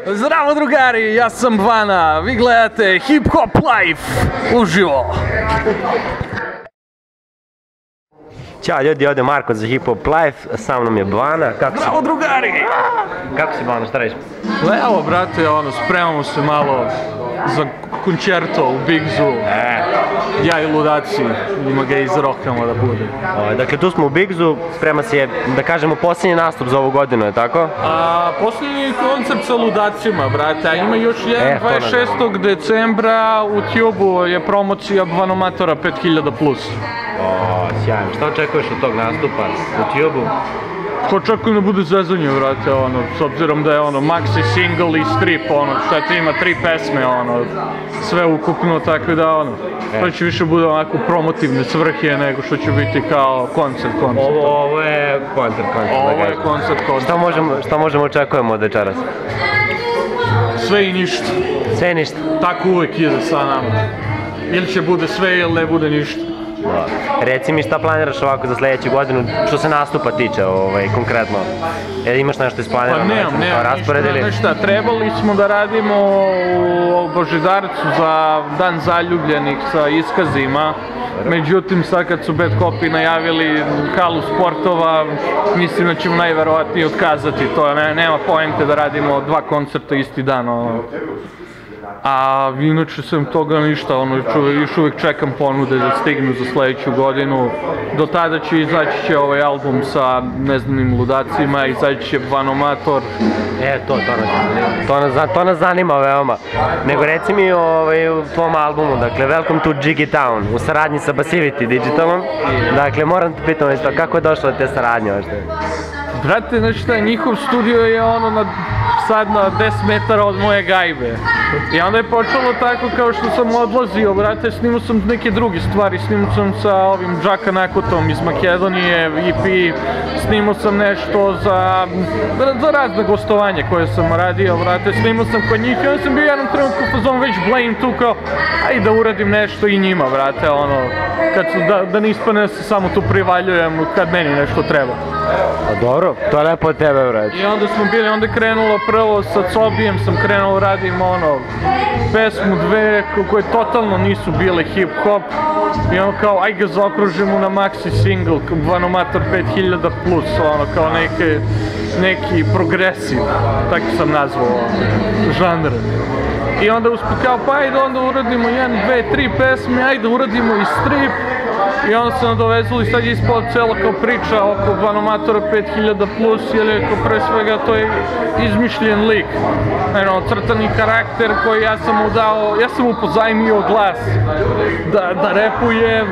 Zdravo drugari, ja sam Vana, vi gledate Hip Hop Life uživo. Ćao ljudi, ovdje je Marko za Hip Hop Life, sa mnom je Vana. Zdravo drugari! Kako si Vana, šta radiš? Evo brate, spremamo se malo za koncerto u Big Zoo. Ja i ludaci, ima ga izrokamo da bude. Dakle, tu smo u Big Zoo, sprema se je, da kažemo, posljednji nastup za ovu godinu, je tako? Posljednji koncert sa ludacima, brate, a ima još jedan 26. decembra u Tube-u je promocija Vanomatora 5000+. Sjajno, šta očekuješ od tog nastupa u Tube-u? Očekujem da bude zezanje, vrate, s obzirom da je maxi single i strip, šta ti ima 3 pesme, sve ukupno, tako da, to će više bude onako promotivne svrhe nego što će biti kao koncert. Ovo je koncert. Ovo je koncert. Šta možemo očekujemo od večeras? Sve i ništa. Sve i ništa? Tako uvijek ide sa nama. Ili će bude sve ili ne bude ništa. Reci mi šta planiraš ovako za sljedeću godinu, što se nastupa tiče konkretno? Imaš nešto isplanirano? Pa nemam ništa. Trebali smo da radimo u Božidarcu za Dan zaljubljenih sa iskazima. Međutim, sad kad su Bad Copy najavili halu sportova, mislim da ćemo najverovatnije otkazati to. Nema poente da radimo 2 koncerta isti dan. A inače sam toga ništa, još uvijek čekam ponude da stignu za sljedeću godinu. Do tada izaći ovaj album sa neznanim ludacima, izaći će Vanomator. To nas zanima veoma. Nego reci mi u tvom albumu, dakle Welcome to Jiggy Town, u saradnji sa Passivity Digitalom. Dakle, moram te pitam isto, kako je došlo do te saradnje? Brate, znaš šta, njihov studio je sad na 10 metara od moje gajbe. I onda je počelo tako kao što sam odlazio, brate, snimao sam neke druge stvari, snimao sam sa ovim Džaka Nakotom iz Makedonije, EP, snimao sam nešto za razne gostovanje koje sam radio, brate, snimao sam kod njih i onda sam bio jednom trenutku u fazonu već blame tu kao, ajde da uradim nešto i njima, brate, da ne ispane se samo tu privaljujem kad meni nešto treba. Dobro, to je lepo od tebe, brate. I onda smo bili, onda je krenulo prvo sa Cobijem, sam krenuo radim pesmu 2 koje totalno nisu bile hip-hop i kao aj ga zaokružimo na maxi single Vanomator 5000+, kao neki progresiv, tako sam nazvao žanr. I onda kao pa ajde onda uradimo 1, 2, 3 pesme, ajde uradimo i strip. I onda se nadovezali, sad je ispala cela kao priča oko Vanomatora 5000+, jer je pre svega to je izmišljen lik. Crtani karakter koji ja sam mu pozajmio glas da repuje,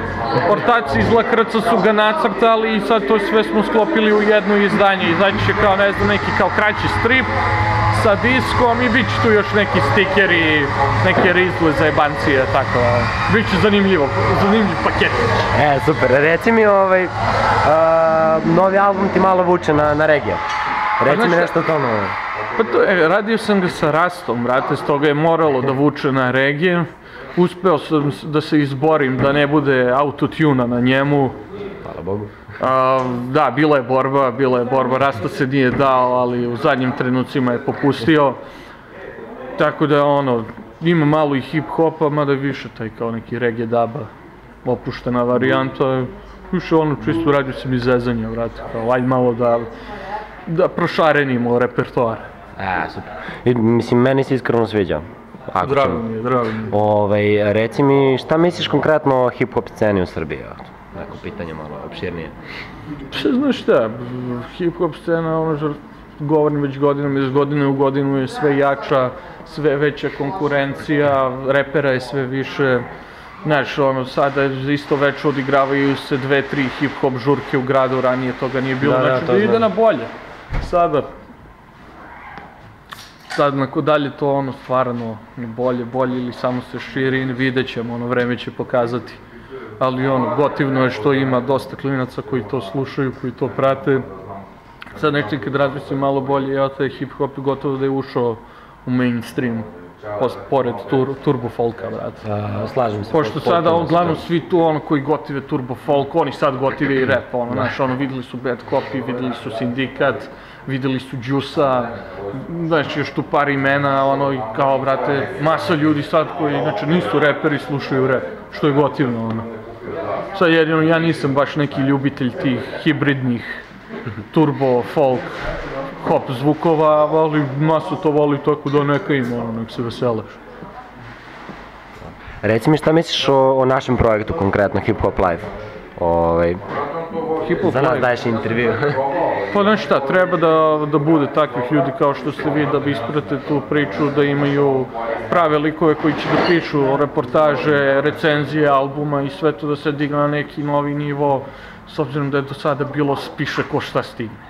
ortaci iz Lakrca su ga nacrtali i sad to sve smo sklopili u jedno izdanje. Izaći će kao neki kao kraći strip sa diskom i bit će tu još neki stikeri, neke rizle za jebancije, tako da bit će zanimljiv paket. Super, reci mi novi album ti malo vuče na regije, reci mi nešto o tome. Pa radio sam ga sa Rastom, brate, stoga je moralo da vuče na regije, uspeo sam da se izborim da ne bude autotuna na njemu. Hvala Bogu. Da, bila je borba, Rasta se nije dao, ali u zadnjim trenucima je popustio. Tako da ima malo i hip-hopa, mada više taj kao neki reggae daba, opuštena varijanta. Više čisto radio sam iz zezanja, vrati, kao ajde malo da prošarenimo repertoar. Super. Mislim, meni se iskreno sviđa. Drago mi je. Reci mi, šta misliš konkretno o hip-hop sceni u Srbiji? Neko pitanje malo opširnije. Znaš šta, hip-hop scena, govorim već godinama, iz godine u godinu je sve jača, sve veća konkurencija, repera je sve više. Znaš, sada isto već odigravaju se 2-3 hip-hop žurke u gradu, ranije toga nije bilo, znači da ide na bolje. Sad dalje to stvarno bolje ili samo se širi, vidjet ćemo, vreme će pokazati. Ali gotivno je što ima dosta klinaca koji to slušaju, koji to prate. Sad nešto kad razmislim malo bolje, taj hip-hop gotovo da je ušao u mainstream, pored turbo folka, brate. Slažem se. Pošto sada uglavnom svi tu koji gotive turbo folk, oni sad gotive i rap, znaš, videli su Bad Copy, videli su Sindikat, videli su Juice-a, znači još tu par imena, ono, i kao, brate, masa ljudi sad koji, znači, nisu reperi, slušaju rap, što je gotivno, ono. Sad jedino, ja nisam baš neki ljubitelj tih hibridnih turbo, folk, hop zvukova, ali masu to voli tako da neka ima, ono, nek se veseleš. Reci mi šta misliš o našem projektu, konkretno Hip Hop Live? Za nas daješ intervju. Pa znaš šta, treba da bude takvih ljudi kao što ste vi, da bi isprate tu priču, da imaju prave likove koji će da pišu reportaže, recenzije, albuma i sve to da se digne na neki novi nivo, s obzirom da je do sada bilo spiše ko šta stigne.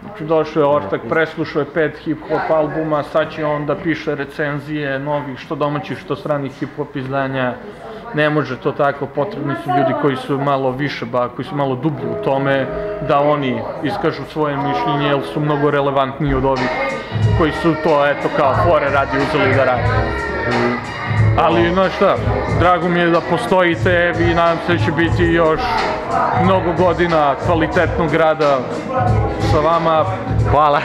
Znači došao je ortak, preslušao je 5 hip-hop albuma, sad će on da piše recenzije novih, što domaćih, što stranih hip-hop izdanja. Ne može to tako, potrebni su ljudi koji su malo više, koji su malo dublji u tome, da oni iskažu svoje mišljenje, jer su mnogo relevantniji od ovih koji su to, eto, kao fore radi uzeli da rade. Ali, znaš šta, drago mi je da postojite i nadam se da će biti još mnogo godina kvalitetnog rada sa vama. Hvala.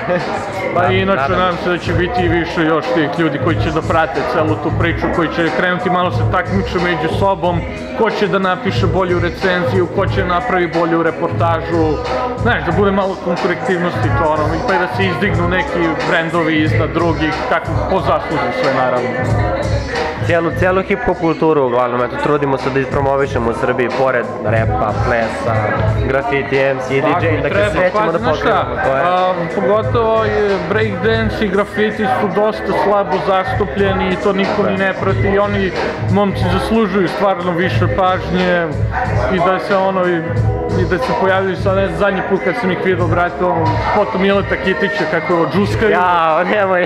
Pa inače nadam se da će biti i više još tih ljudi koji će da prate celu tu priču, koji će krenuti malo se takmiče među sobom, ko će da napiše bolju recenziju, ko će napravi bolju reportažu, znaš, da bude malo konkurentivnosti to, ono, pa i da se izdignu neki brendovi iznad drugih, kako po zaslužu sve, naravno. Cijelu hip-hop kulturu, uglavnom, eto, trudimo se da ispromovišemo u Srbiji, pored repa, plesa, grafiti, MC, DJ, dakle sve ćemo da pokrenemo, to je. Pogotovo breakdance i grafiti su dosta slabo zastupljeni i to niko ni ne prati i oni momci zaslužuju stvarno više pažnje i da se ono, i da se pojavljaju sad, zadnji put kad sam ih vidio, brate, ono, potom Mileta Kitića kako je odžuskaju. Jao, nemoj.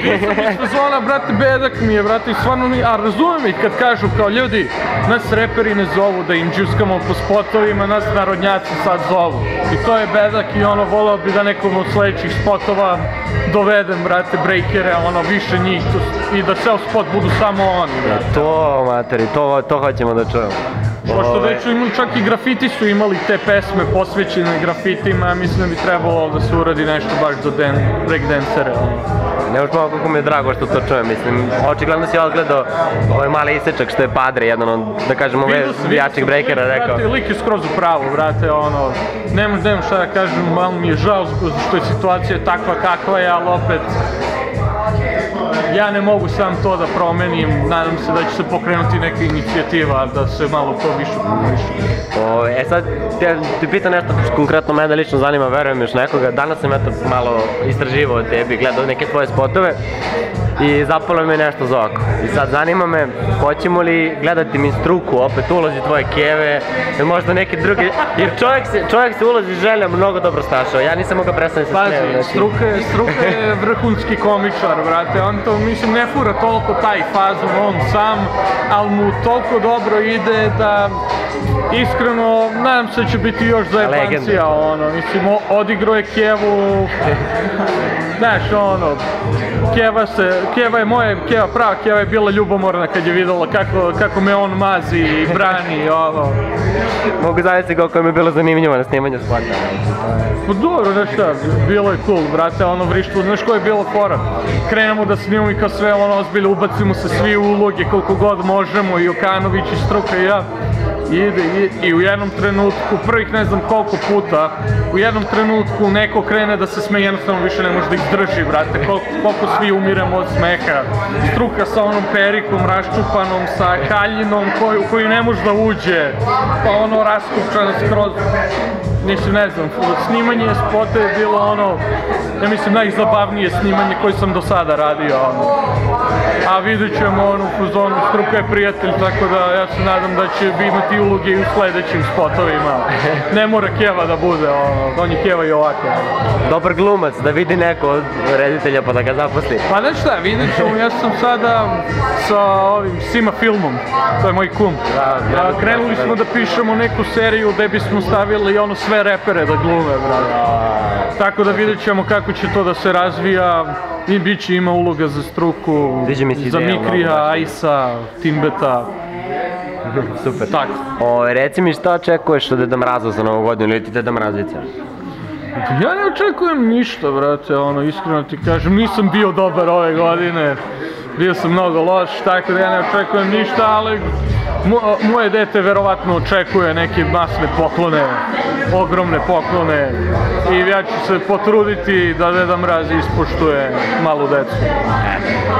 Isto zvona, brate, bedak mi je, brate, i stvarno mi, a razumijem ih kad kažu kao ljudi, nas reperi ne zovu da im džuskamo po spotovima, nas narodnjaci sad zovu. I to je bedak i ono, volao bi da nekom od sledećih spotova dovedem, brate, breakere, ono, više njih i da ceo spot budu samo oni, brate. To, materi, to hoćemo da čujemo. Pošto već su imali, čak i grafiti su imali te pesme posvećene grafitima, mislim da bi trebalo da se uradi nešto baš za breakdancere. Ne možemo kako mi je drago što to čujem, mislim, očigledno si odgledao ovaj mali isečak što je Padre, jedan od, da kažemo, jačih breakera rekao. Lik je skroz u pravu, brate, ono, nemam šta da kažem, malo mi je žao što je situacija takva kakva je, ali opet, ja ne mogu sam to da promenim, nadam se da će se pokrenuti neka inicijativa da se malo to više promišlja. Sad, ti pitam nešto, konkretno mene lično zanima, verujem još nekoga, danas sam eto malo istraživao o tebi, gledao neke tvoje spotove i zapalo mi je nešto za oko. I sad zanima me, hoćemo li gledati mi struku, opet ulozi tvoje keve, možda neke druge, jer čovjek se ulozi želja mnogo dobro stašao, ja nisam mogao prestati se smijem. Pazi, struka je vrhunski komičar, brate, on to, mislim, ne fura toliko taj fazon on sam, ali mu toliko dobro ide da iskreno, nadam se da će biti još zajebancija, ono, mislim, odigrao je Kevu, znaš, ono, Keva je moja, prava Keva je bila ljubomorna kad je videla kako me on mazi i brani, ono. Mogu zavisiti kako mi je bilo zanimljivo na snimanju spota. Pa dobro, znaš šta, bilo je cool, brate, ono vrištvo, znaš koja je bila fora? Krenemo da snimamo i kao sve ono ozbiljno, ubacimo se svi u uloge koliko god možemo, i Okanović i Struka i ja. I u jednom trenutku, prvih ne znam koliko puta, u jednom trenutku neko krene da se smeje, jednostavno više ne može da ih drži, brate, koliko svi umiremo od smeha. Struka sa onom perikom raščupanom, sa haljinom u koju ne može da uđe, pa ono raskupčano skroz. Mislim, ne znam, snimanje spota je bilo ono, ja mislim, najzabavnije snimanje koje sam do sada radio, ono. A vidjet ćemo ono u fazonu, Struka je prijatelj, tako da ja se nadam da će imati uloge i u sledećim spotovima. Ne mora Keva da bude, ono, on je Keva i ovako. Dobar glumac, da vidi neko od reditelja pa da ga zaposli. Pa znaš šta, vidjet ćemo, ja sam sada sa ovim Sima Filmom, to je moj kum. Krenuli smo da pišemo neku seriju gde bismo stavili ono sve repere da glume, brate. Tako da vidjet ćemo kako će to da se razvija. I bit će ima uloga za Struku, za Mikrija, Ajsa, Timbeta. Super. Tako. Reci mi šta očekuješ od Deda Mraza za Novu godinu ili ti Deda Mrazica? Ja ne očekujem ništa, brate, ono, iskreno ti kažem, nisam bio dobar ove godine, bio sam mnogo loš, tako da ja ne očekujem ništa, ali moje dete verovatno očekuje neke masne poklone, ogromne poklone i ja ću se potruditi da Deda Mraz ispoštuje malu decu.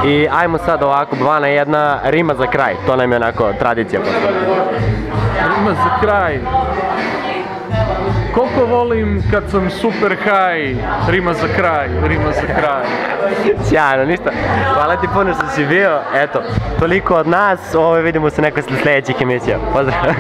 I ajmo sad ovako, Bvana, jedna rima za kraj, to nam je onako tradicija. Rima za kraj. Koliko volim kad sam super high, rima za kraj, rima za kraj. Sjajno, ništa. Hvala ti puno što si bio, eto, toliko od nas, vidimo se nekoj sljedećih emisija. Pozdrav!